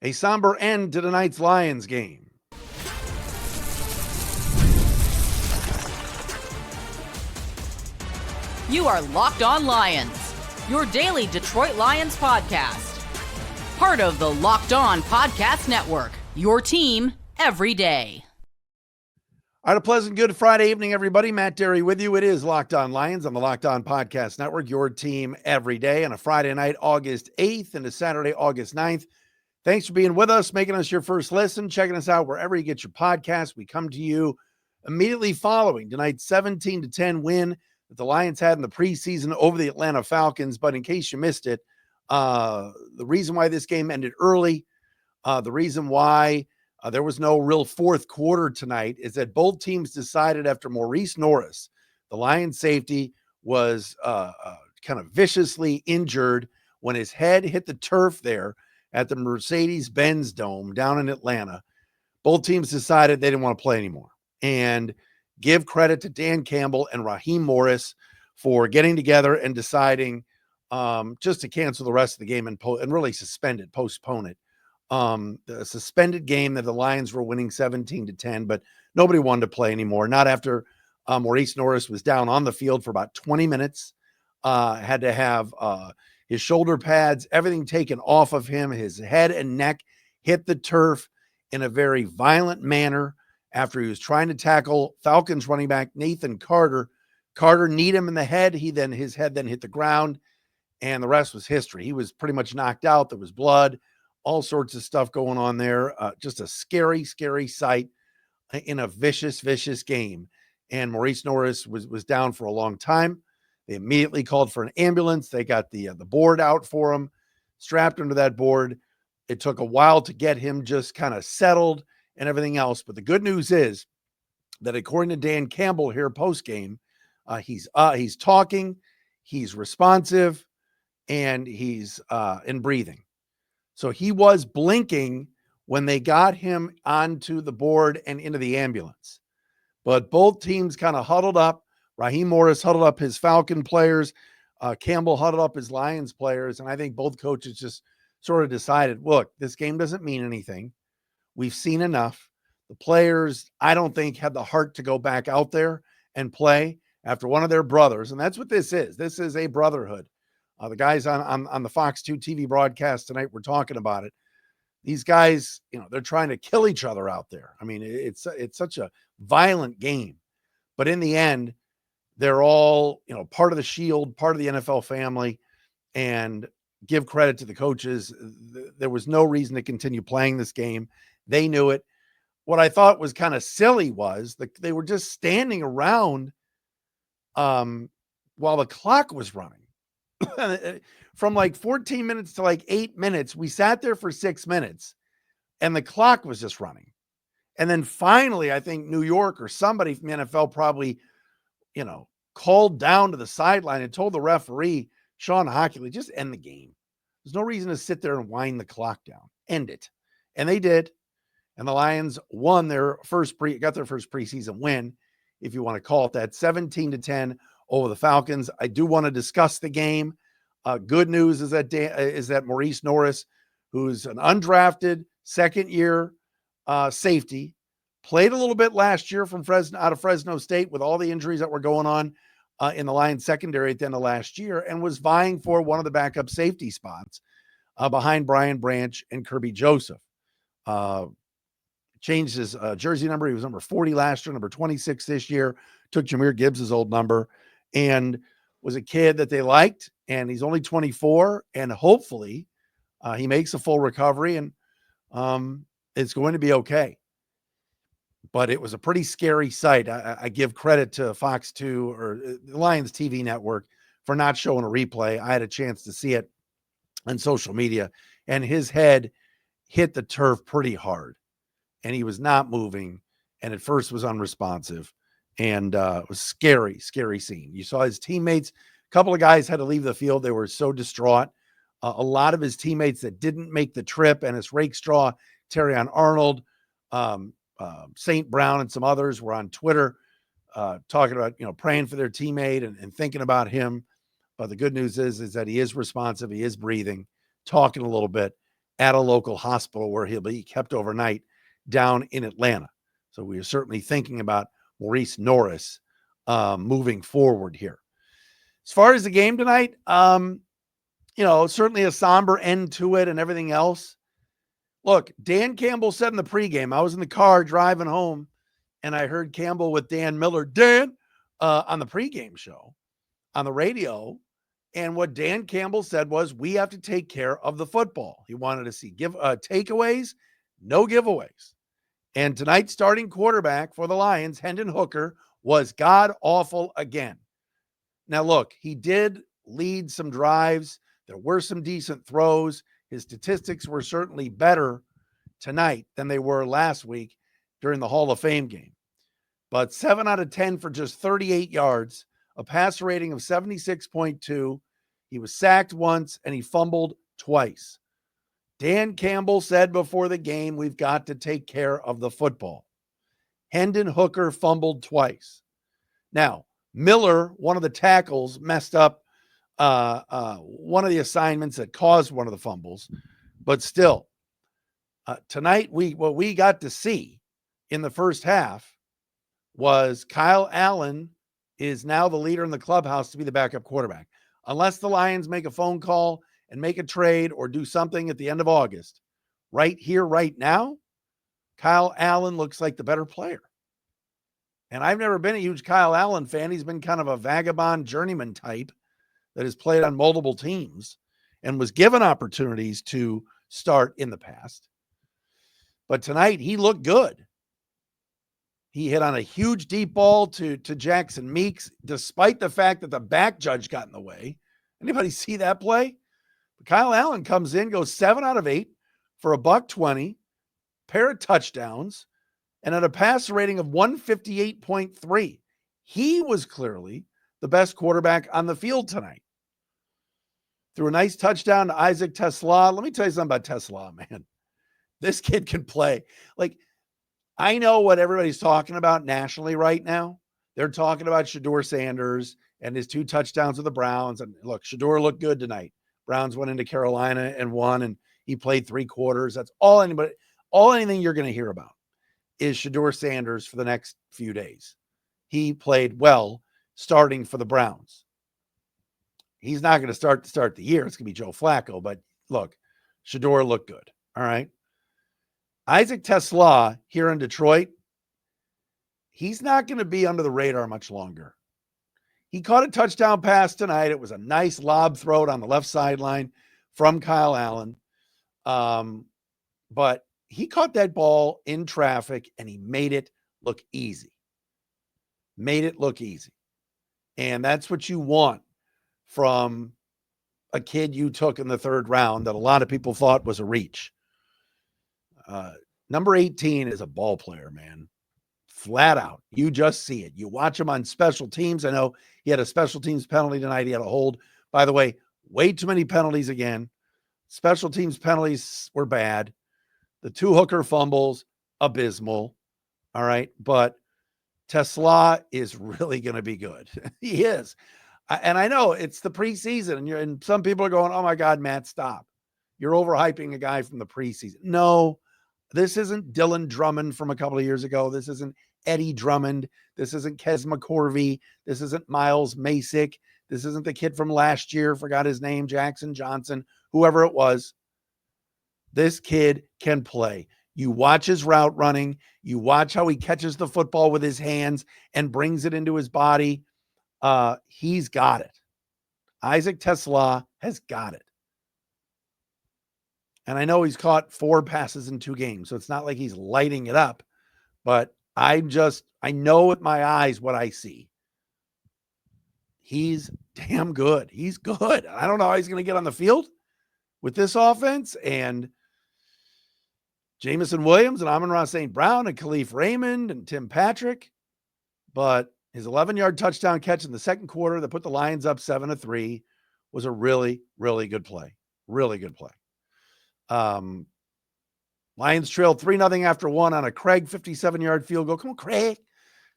A somber end to tonight's Lions game. You are Locked On Lions, your daily Detroit Lions podcast. Part of the Locked On Podcast Network, your team every day. All right, a pleasant good Friday evening, everybody. Matt Derry with you. It is Locked On Lions on the Locked On Podcast Network, your team every day on a Friday night, August 8th into Saturday, August 9th. Thanks for being with us, making us your first listen, checking us out wherever you get your podcasts. We come to you immediately following tonight's 17-10 win that the Lions had in the preseason over the Atlanta Falcons. But in case you missed it, the reason why this game ended early, the reason why there was no real fourth quarter tonight is that both teams decided after Morice Norris, the Lions safety, was kind of viciously injured when his head hit the turf there at the Mercedes-Benz Dome down in Atlanta. Both teams decided they didn't want to play anymore. And give credit to Dan Campbell and Raheem Morris for getting together and deciding just to cancel the rest of the game and really suspend it, postpone it. The suspended game that the Lions were winning 17-10, but nobody wanted to play anymore. Not after Morice Norris was down on the field for about 20 minutes, had to have his shoulder pads, everything taken off of him. His head and neck hit the turf in a very violent manner after he was trying to tackle Falcons running back Nathan Carter. Carter kneed him in the head. His head then hit the ground, and the rest was history. He was pretty much knocked out. There was blood, all sorts of stuff going on there. Just a scary, scary sight in a vicious, vicious game. And Morice Norris was down for a long time. They immediately called for an ambulance. They got the board out for him, strapped into that board. It took a while to get him just kind of settled and everything else. But the good news is that according to Dan Campbell here post-game, he's talking, he's responsive, and he's in breathing. So he was blinking when they got him onto the board and into the ambulance. But both teams kind of huddled up. Raheem Morris huddled up his Falcon players. Campbell huddled up his Lions players. And I think both coaches just sort of decided, look, this game doesn't mean anything. We've seen enough. The players, I don't think, had the heart to go back out there and play after one of their brothers. And that's what this is. This is a brotherhood. The guys on the Fox 2 TV broadcast tonight were talking about it. These guys, they're trying to kill each other out there. I mean, it's such a violent game. But in the end, they're all, part of the Shield, part of the NFL family, and give credit to the coaches. There was no reason to continue playing this game. They knew it. What I thought was kind of silly was they were just standing around while the clock was running. From like 14 minutes to like 8 minutes, we sat there for 6 minutes and the clock was just running. And then finally, I think New York or somebody from the NFL probably, called down to the sideline and told the referee, Sean Hockley, just end the game. There's no reason to sit there and wind the clock down. End it. And they did. And the Lions won got their first preseason win, if you want to call it that, 17-10 over the Falcons. I do want to discuss the game. Good news is that Morice Norris, who's an undrafted second-year safety, played a little bit last year out of Fresno State with all the injuries that were going on in the Lions secondary at the end of last year, and was vying for one of the backup safety spots behind Brian Branch and Kirby Joseph. Changed his jersey number. He was number 40 last year, number 26 this year. Took Jahmyr Gibbs' old number, and was a kid that they liked. And he's only 24, and hopefully he makes a full recovery, and it's going to be okay. But it was a pretty scary sight. I give credit to Fox 2 or the Lions TV network for not showing a replay. I had a chance to see it on social media, and his head hit the turf pretty hard, and he was not moving, and at first was unresponsive, and it was scary, scary scene. You saw his teammates. A couple of guys had to leave the field. They were so distraught. A lot of his teammates that didn't make the trip, Ennis Rakestraw, Terrion Arnold, St. Brown, and some others were on Twitter talking about, praying for their teammate and thinking about him. But the good news is that he is responsive. He is breathing, talking a little bit, at a local hospital where he'll be kept overnight down in Atlanta. So we are certainly thinking about Morice Norris moving forward here. As far as the game tonight, certainly a somber end to it and everything else. Look, Dan Campbell said in the pregame, I was in the car driving home and I heard Campbell with Dan Miller, on the pregame show on the radio. And what Dan Campbell said was, we have to take care of the football. He wanted to see takeaways, no giveaways. And tonight's starting quarterback for the Lions, Hendon Hooker, was god-awful again. Now, look, he did lead some drives. There were some decent throws. His statistics were certainly better tonight than they were last week during the Hall of Fame game. But 7 out of 10 for just 38 yards, a passer rating of 76.2. He was sacked once and he fumbled twice. Dan Campbell said before the game, we've got to take care of the football. Hendon Hooker fumbled twice. Now, Miller, one of the tackles, messed up one of the assignments that caused one of the fumbles. But still, tonight, what we got to see in the first half was Kyle Allen is now the leader in the clubhouse to be the backup quarterback. Unless the Lions make a phone call and make a trade or do something at the end of August, right here, right now, Kyle Allen looks like the better player. And I've never been a huge Kyle Allen fan. He's been kind of a vagabond journeyman type that has played on multiple teams and was given opportunities to start in the past. But tonight, he looked good. He hit on a huge deep ball to Jackson Meeks, despite the fact that the back judge got in the way. Anybody see that play? Kyle Allen comes in, goes 7 out of 8 for $120, pair of touchdowns, and at a passer rating of 158.3. He was clearly the best quarterback on the field tonight. Threw a nice touchdown to Isaac Tesla. Let me tell you something about Tesla, man. This kid can play. Like, I know what everybody's talking about nationally right now. They're talking about Shedeur Sanders and his 2 touchdowns with the Browns. And look, Shedeur looked good tonight. Browns went into Carolina and won, and he played 3 quarters. That's all anything you're going to hear about is Shedeur Sanders for the next few days. He played well starting for the Browns. He's not going to start the year. It's going to be Joe Flacco, but look, Shedeur looked good. All right. Isaac Tesla here in Detroit, he's not going to be under the radar much longer. He caught a touchdown pass tonight. It was a nice lob throw on the left sideline from Kyle Allen. But he caught that ball in traffic and he made it look easy. And that's what you want from a kid you took in the 3rd round that a lot of people thought was a reach. Number 18 is a ball player, man. Flat out. You just see it. You watch him on special teams. I know he had a special teams penalty tonight. He had a hold. By the way, way too many penalties again. Special teams penalties were bad. The 2 Hooker fumbles, abysmal. All right. But Tesla is really going to be good. He is. And I know it's the preseason and some people are going, oh my God, Matt, stop. You're overhyping a guy from the preseason. No, this isn't Dylan Drummond from a couple of years ago. This isn't Eddie Drummond. This isn't Kes McCorvey. This isn't Miles Masick. This isn't the kid from last year. Forgot his name, Jackson Johnson, whoever it was. This kid can play. You watch his route running. You watch how he catches the football with his hands and brings it into his body. He's got it. Isaac Tesla has got it. And I know he's caught 4 passes in 2 games, so it's not like he's lighting it up, but I know with my eyes what I see. He's damn good. He's good. I don't know how he's going to get on the field with this offense and Jamison Williams and Amon-Ra St. Brown and Khalif Raymond and Tim Patrick, but his 11-yard touchdown catch in the second quarter that put the Lions up 7-3 was a really, really good play. Really good play. Lions trailed 3-0 after 1 on a Craig 57-yard field goal. Come on, Craig.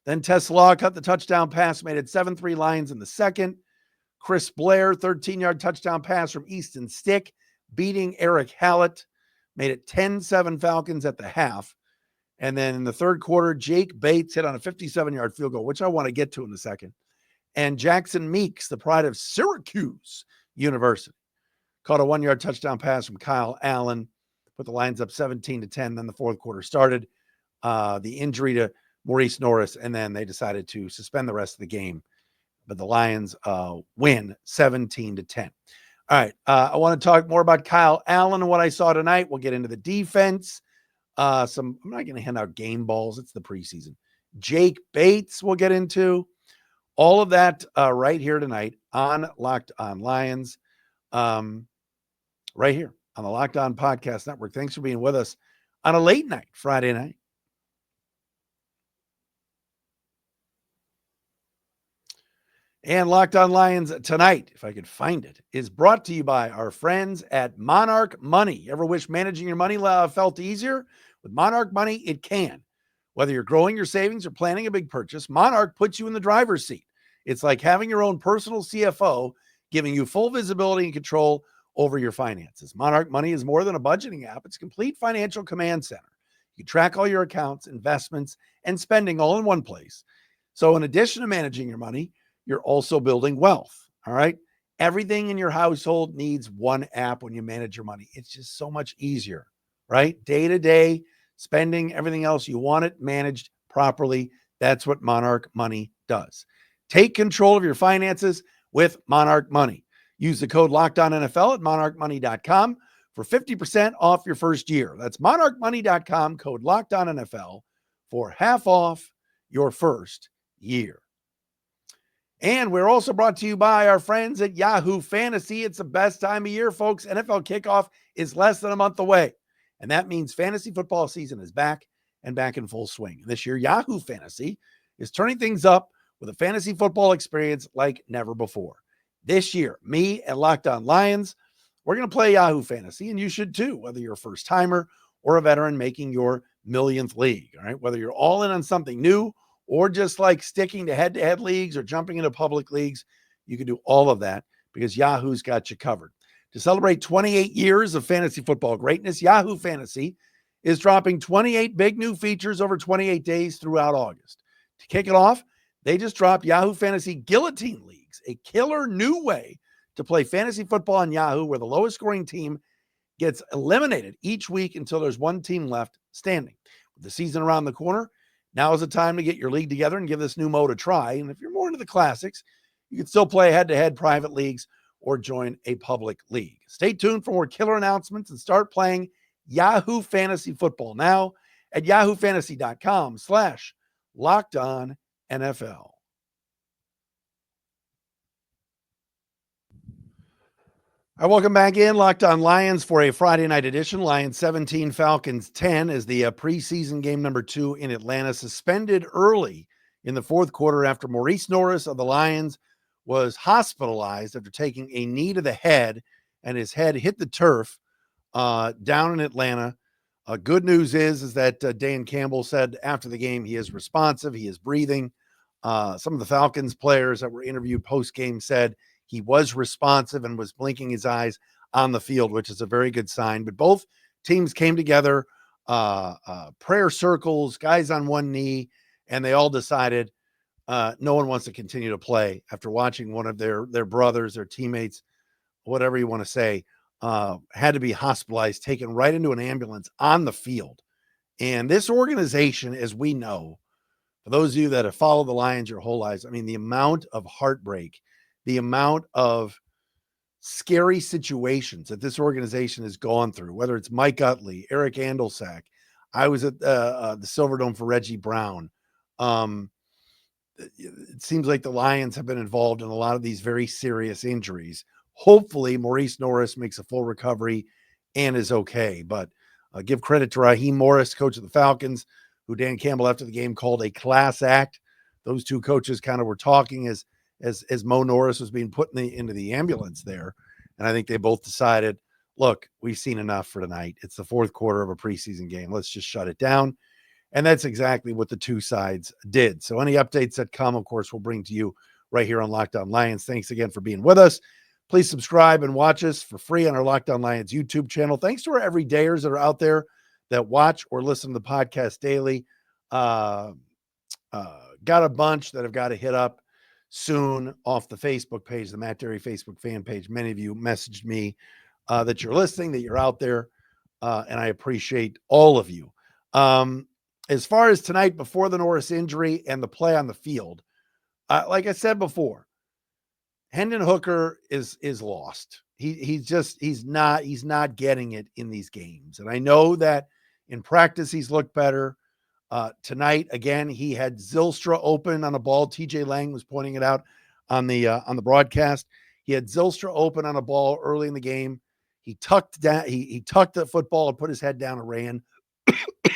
Then Tesla cut the touchdown pass, made it 7-3 Lions in the second. Chris Blair, 13-yard touchdown pass from Easton Stick, beating Eric Hallett. made it 10-7 Falcons at the half. And then in the third quarter, Jake Bates hit on a 57-yard field goal, which I want to get to in a second. And Jackson Meeks, the pride of Syracuse University, caught a 1-yard touchdown pass from Kyle Allen, put the Lions up 17-10. Then the fourth quarter started. The injury to Morice Norris, and then they decided to suspend the rest of the game. But the Lions win 17-10. All right, I want to talk more about Kyle Allen and what I saw tonight. We'll get into the defense. I'm not going to hand out game balls. It's the preseason. Jake Bates we'll get into. All of that right here tonight on Locked On Lions. Right here on the Locked On Podcast Network. Thanks for being with us on a late night, Friday night. And Locked On Lions tonight, if I could find it, is brought to you by our friends at Monarch Money. Ever wish managing your money felt easier? With Monarch Money, it can. Whether you're growing your savings or planning a big purchase, Monarch puts you in the driver's seat. It's like having your own personal CFO, giving you full visibility and control over your finances. Monarch Money is more than a budgeting app. It's a complete financial command center. You track all your accounts, investments, and spending all in one place. So in addition to managing your money, you're also building wealth. All right. Everything in your household needs one app when you manage your money. It's just so much easier, right? Day to day spending, everything else, you want it managed properly. That's what Monarch Money does. Take control of your finances with Monarch Money. Use the code LOCKEDONNFL at monarchmoney.com for 50% off your first year. That's monarchmoney.com, code LOCKEDONNFL for half off your first year. And we're also brought to you by our friends at Yahoo Fantasy. It's the best time of year, folks. NFL kickoff is less than a month away. And that means fantasy football season is back and back in full swing. And this year, Yahoo Fantasy is turning things up with a fantasy football experience like never before. This year, me and Locked On Lions, we're going to play Yahoo Fantasy, and you should too, whether you're a first-timer or a veteran making your millionth league. All right, whether you're all in on something new or just like sticking to head-to-head leagues or jumping into public leagues, you can do all of that because Yahoo's got you covered. To celebrate 28 years of fantasy football greatness, Yahoo Fantasy is dropping 28 big new features over 28 days throughout August. To kick it off, they just dropped Yahoo Fantasy Guillotine Leagues, a killer new way to play fantasy football on Yahoo where the lowest scoring team gets eliminated each week until there's one team left standing. With the season around the corner, now is the time to get your league together and give this new mode a try. And if you're more into the classics, you can still play head-to-head private leagues or join a public league. Stay tuned for more killer announcements and start playing Yahoo Fantasy Football now at yahoofantasy.com/LockedOnNFL. All right, welcome back in. Locked On Lions for a Friday night edition. Lions 17, Falcons 10 as the preseason game number 2 in Atlanta suspended early in the fourth quarter after Morice Norris of the Lions was hospitalized after taking a knee to the head, and his head hit the turf down in Atlanta. Good news is that Dan Campbell said after the game he is responsive, he is breathing. Some of the Falcons players that were interviewed post-game said he was responsive and was blinking his eyes on the field, which is a very good sign. But both teams came together, prayer circles, guys on one knee, and they all decided no one wants to continue to play after watching one of their brothers, their teammates, whatever you want to say, had to be hospitalized, taken right into an ambulance on the field. And this organization, as we know, for those of you that have followed the Lions your whole lives, I mean, the amount of heartbreak, the amount of scary situations that this organization has gone through, whether it's Mike Utley, Eric Andelsack. I was at the Silverdome for Reggie Brown. It seems like the Lions have been involved in a lot of these very serious injuries. Hopefully, Morice Norris makes a full recovery and is okay. But give credit to Raheem Morris, coach of the Falcons, who Dan Campbell after the game called a class act. Those two coaches kind of were talking as Mo Norris was being put into the ambulance there. And I think they both decided, look, we've seen enough for tonight. It's the fourth quarter of a preseason game. Let's just shut it down. And that's exactly what the two sides did. So any updates that come, of course, we'll bring to you right here on Locked On Lions. Thanks again for being with us. Please subscribe and watch us for free on our Locked On Lions YouTube channel. Thanks to our everydayers that are out there that watch or listen to the podcast daily. Got a bunch that have got to hit up soon off the Facebook page, the Matt Derry Facebook fan page. Many of you messaged me that you're listening, that you're out there, and I appreciate all of you. As far as tonight, before the Norris injury and the play on the field, like I said before, Hendon Hooker is lost. He's not getting it in these games. And I know that in practice he's looked better. Tonight, again, he had Zylstra open on a ball. TJ Lang was pointing it out on the broadcast. He had Zylstra open on a ball early in the game. He tucked down, he tucked the football and put his head down and ran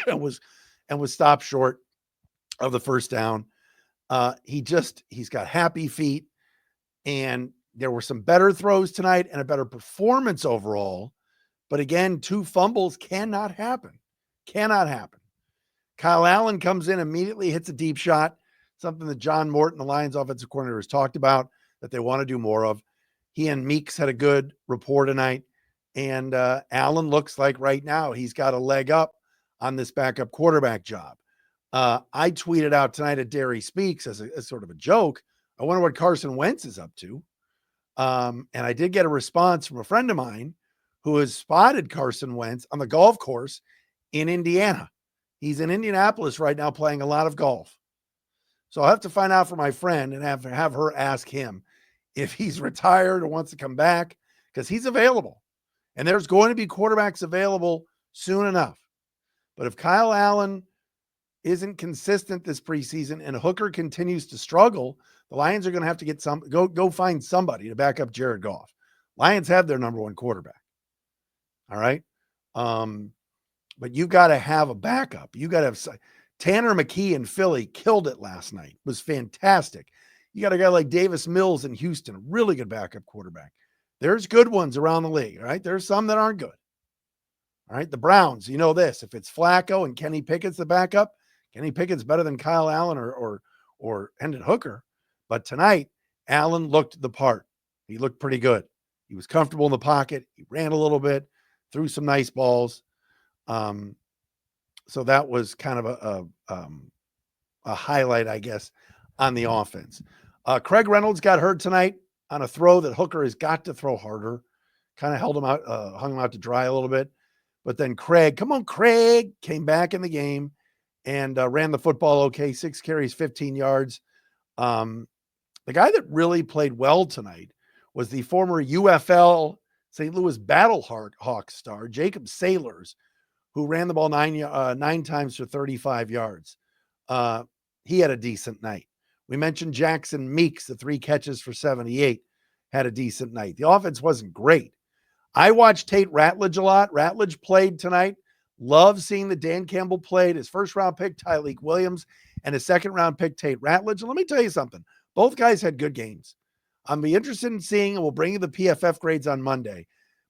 and was stopped short of the first down. He's got happy feet. And there were some better throws tonight and a better performance overall. But again, 2 fumbles cannot happen. Cannot happen. Kyle Allen comes in, immediately hits a deep shot, something that John Morton, the Lions offensive coordinator, has talked about that they want to do more of. He and Meeks had a good rapport tonight. And Allen looks like right now he's got a leg up on this backup quarterback job. I tweeted out tonight at Derry Speaks as sort of a joke. I wonder what Carson Wentz is up to. And I did get a response from a friend of mine who has spotted Carson Wentz on the golf course in Indiana. He's in Indianapolis right now playing a lot of golf. So I'll have to find out from my friend and have her ask him if he's retired or wants to come back, because he's available. And there's going to be quarterbacks available soon enough. But if Kyle Allen isn't consistent this preseason and Hooker continues to struggle, the Lions are going to have to get go find somebody to back up Jared Goff. Lions have their number 1 quarterback. All right. But you got to have a backup. You got to have Tanner McKee in Philly killed it last night. It was fantastic. You got a guy like Davis Mills in Houston, a really good backup quarterback. There's good ones around the league. All right. There's some that aren't good. All right. The Browns, you know this, if it's Flacco and Kenny Pickett's the backup, Kenny Pickett's better than Kyle Allen or Hendon Hooker. But tonight, Allen looked the part. He looked pretty good. He was comfortable in the pocket. He ran a little bit, threw some nice balls. So that was kind of a highlight, I guess, on the offense. Craig Reynolds got hurt tonight on a throw that Hooker has got to throw harder. Kind of held him out, hung him out to dry a little bit. But then Craig came back in the game and ran the football okay. 6 carries, 15 yards. The guy that really played well tonight was the former UFL St. Louis Battlehawks star, Jacob Sailors, who ran the ball 9 times for 35 yards. He had a decent night. We mentioned Jackson Meeks, the 3 catches for 78, had a decent night. The offense wasn't great. I watched Tate Ratledge a lot. Ratledge played tonight. Love seeing that Dan Campbell played. His first-round pick, Tyleik Williams, and his second-round pick, Tate Ratledge. And let me tell you something. Both guys had good games. I'm be interested in seeing, and we'll bring you the PFF grades on Monday.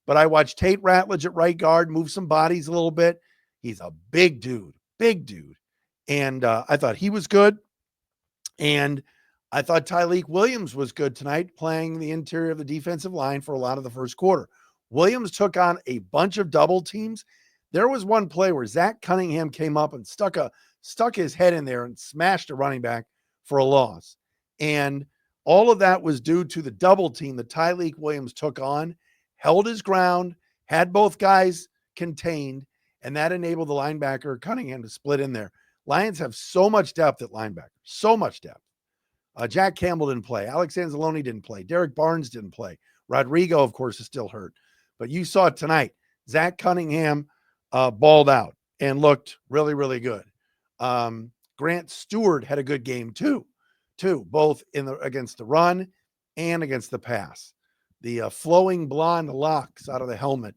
But I watched Tate Ratledge at right guard, move some bodies a little bit. He's a big dude. And I thought he was good. And I thought Tyleik Williams was good tonight, playing the interior of the defensive line for a lot of the first quarter. Williams took on a bunch of double teams. There was one play where Zach Cunningham came up and stuck his head in there and smashed a running back for a loss. And all of that was due to the double team that Tyleik Williams took on, held his ground, had both guys contained, and that enabled the linebacker Cunningham to split in there. Lions have so much depth at linebacker, so much depth. Jack Campbell didn't play. Alex Anzalone didn't play. Derek Barnes didn't play. Rodrigo, of course, is still hurt. But you saw it tonight. Zach Cunningham balled out and looked really, really good. Grant Stewart had a good game too, both against the run and against the pass. The flowing blonde locks out of the helmet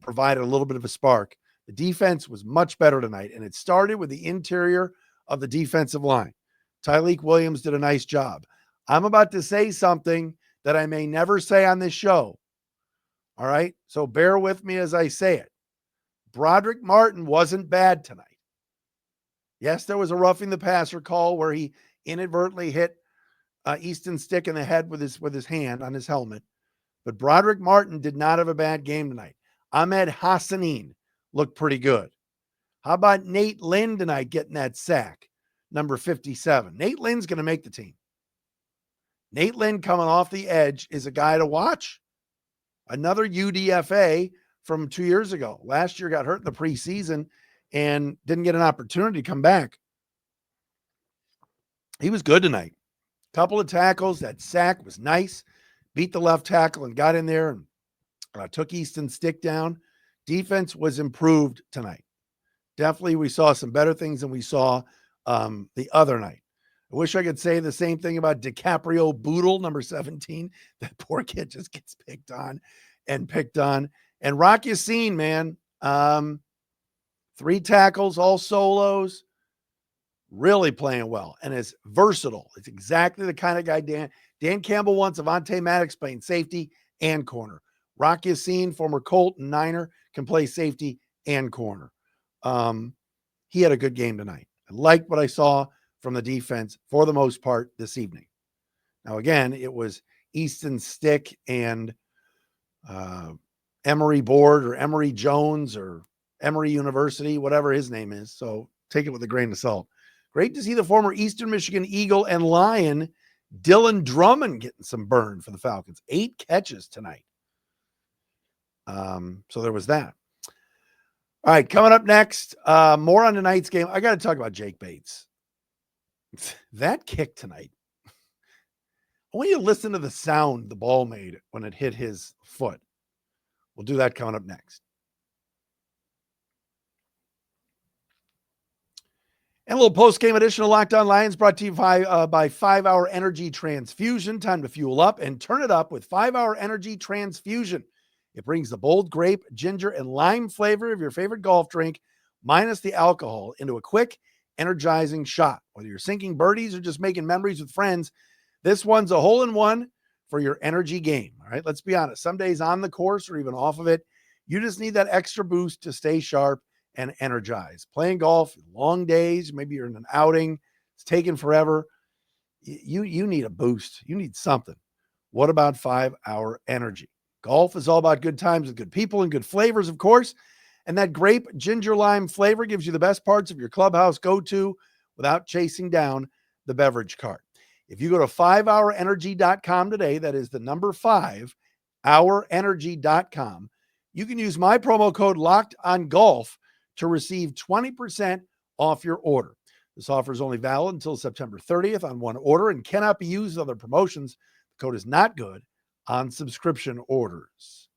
provided a little bit of a spark. The defense was much better tonight, and it started with the interior of the defensive line. Tyleik Williams did a nice job. I'm about to say something that I may never say on this show. All right? So bear with me as I say it. Broderick Martin wasn't bad tonight. Yes, there was a roughing the passer call where he inadvertently hit Easton Stick in the head with his hand on his helmet. But Broderick Martin did not have a bad game tonight. Ahmed Hassanin looked pretty good. How about Nate Lynn tonight getting that sack, number 57? Nate Lynn's going to make the team. Nate Lynn coming off the edge is a guy to watch. Another UDFA from 2 years ago. Last year got hurt in the preseason and didn't get an opportunity to come back. He was good tonight. Couple of tackles. That sack was nice. Beat the left tackle and got in there and took Easton's stick down. Defense was improved tonight. Definitely we saw some better things than we saw the other night. I wish I could say the same thing about DiCaprio Boodle, number 17. That poor kid just gets picked on. And Rock Yassin, man, 3 tackles, all solos, really playing well and is versatile. It's exactly the kind of guy Dan Campbell wants. Avonte Maddox playing safety and corner. Rock Yassin, former Colt and Niner, can play safety and corner. He had a good game tonight. I liked what I saw from the defense for the most part this evening. Now, again, it was Easton Stick and Emory Board or Emory Jones or Emory University, whatever his name is. So take it with a grain of salt. Great to see the former Eastern Michigan Eagle and Lion, Dylan Drummond, getting some burn for the Falcons. 8 catches tonight. So there was that. All right, coming up next, more on tonight's game. I got to talk about Jake Bates. That kick tonight. I want you to listen to the sound the ball made when it hit his foot. We'll do that coming up next. And a little post-game edition of Locked On Lions brought to you by 5 Hour Energy Transfusion. Time to fuel up and turn it up with 5 Hour Energy Transfusion. It brings the bold grape, ginger, and lime flavor of your favorite golf drink, minus the alcohol, into a quick, energizing shot. Whether you're sinking birdies or just making memories with friends, this one's a hole-in-one for your energy game. All right, let's be honest. Some days on the course or even off of it, you just need that extra boost to stay sharp and energized. Playing golf, long days, maybe you're in an outing, it's taking forever. You need a boost. You need something. What about 5 Hour Energy? Golf is all about good times with good people and good flavors, of course. And that grape ginger lime flavor gives you the best parts of your clubhouse go-to without chasing down the beverage cart. If you go to 5hourenergy.com today, that is the number 5, hourenergy.com, you can use my promo code LOCKEDONGOLF to receive 20% off your order. This offer is only valid until September 30th on one order and cannot be used on other promotions. The code is not good on subscription orders.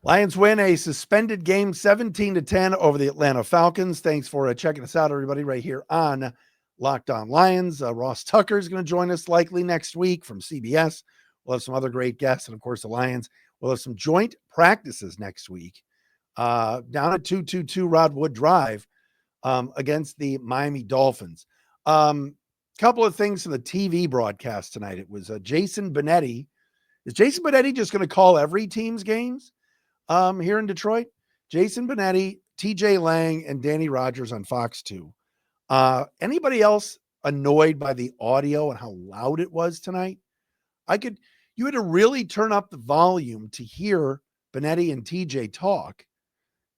Lions win a suspended game 17-10 over the Atlanta Falcons. Thanks for checking us out, everybody, right here on Locked On Lions. Ross Tucker is going to join us likely next week from CBS. We'll have some other great guests. And, of course, the Lions will have some joint practices next week down at 222 Rodwood Drive against the Miami Dolphins. Couple of things from the TV broadcast tonight. It was Jason Benetti. Is Jason Benetti just going to call every team's games here in Detroit? Jason Benetti, TJ Lang, and Danny Rogers on Fox 2. Anybody else annoyed by the audio and how loud it was tonight? You had to really turn up the volume to hear Benetti and TJ talk,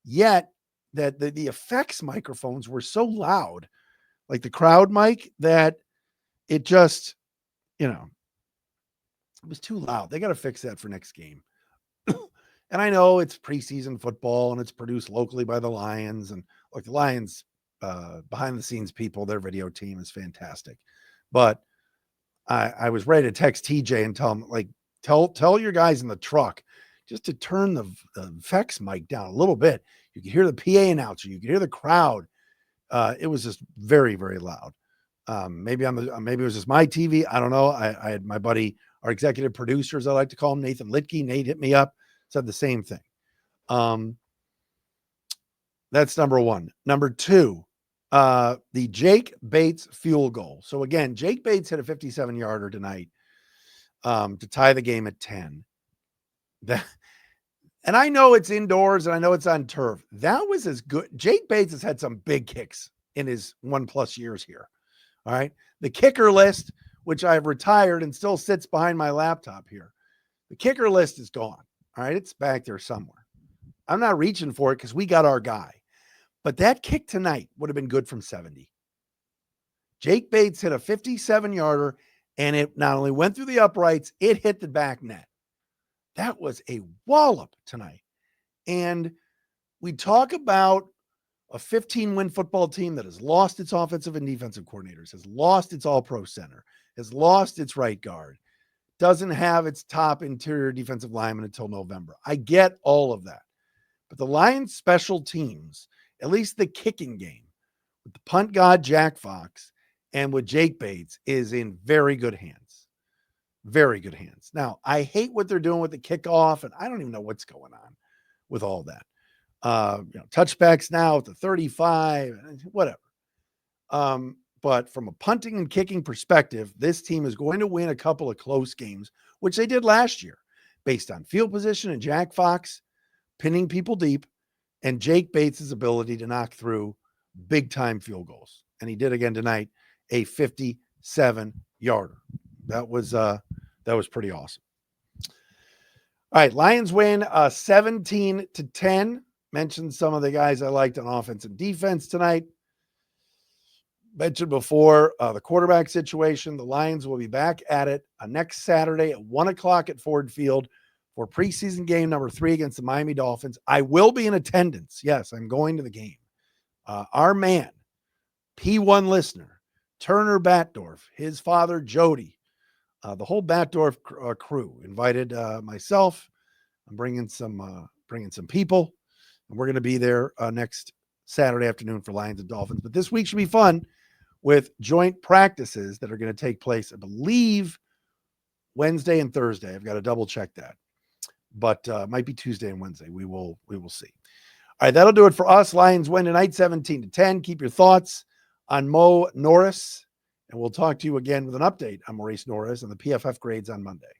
yet that the effects microphones were so loud, like the crowd mic, that it just, it was too loud. They got to fix that for next game. And I know it's preseason football and it's produced locally by the Lions, and like the Lions behind the scenes people, their video team is fantastic. But I was ready to text TJ and tell him, like, tell your guys in the truck just to turn the effects mic down a little bit. You could hear the PA announcer, you could hear the crowd. It was just very, very loud. Maybe it was just my TV. I don't know. I had my buddy, our executive producers, I like to call him, Nathan Litke. Nate hit me up, said the same thing. That's number one. Number two, the Jake Bates field goal. So again, Jake Bates hit a 57-yarder tonight to tie the game at 10. And I know it's indoors and I know it's on turf. That was as good. Jake Bates has had some big kicks in his 1+ years here. All right. The kicker list, which I've retired and still sits behind my laptop here. The kicker list is gone. All right. It's back there somewhere. I'm not reaching for it because we got our guy. But that kick tonight would have been good from 70. Jake Bates hit a 57-yarder, and it not only went through the uprights, it hit the back net. That was a wallop tonight. And we talk about a 15-win football team that has lost its offensive and defensive coordinators, has lost its all-pro center, has lost its right guard, doesn't have its top interior defensive lineman until November. I get all of that. But the Lions special teams, at least the kicking game, with the punt god Jack Fox and with Jake Bates, is in very good hands. Very good hands. Now, I hate what they're doing with the kickoff, and I don't even know what's going on with all that. Touchbacks now at the 35, whatever. But from a punting and kicking perspective, this team is going to win a couple of close games, which they did last year, based on field position and Jack Fox pinning people deep and Jake Bates' ability to knock through big-time field goals. And he did again tonight, a 57-yarder. That was pretty awesome. All right, Lions win 17-10. Mentioned some of the guys I liked on offense and defense tonight. Mentioned before the quarterback situation. The Lions will be back at it next Saturday at 1 o'clock at Ford Field for preseason game number 3 against the Miami Dolphins. I will be in attendance. Yes, I'm going to the game. Our man, P1 listener, Turner Batdorf, his father, Jody, the whole Batdorf crew invited myself. I'm bringing some people, and we're going to be there next Saturday afternoon for Lions and Dolphins. But this week should be fun with joint practices that are going to take place, I believe, Wednesday and Thursday. I've got to double check that, but might be Tuesday and Wednesday. We will see. All right, that'll do it for us. Lions win tonight, 17-10. Keep your thoughts on Mo Norris, and we'll talk to you again with an update on Morice Norris and the PFF grades on Monday.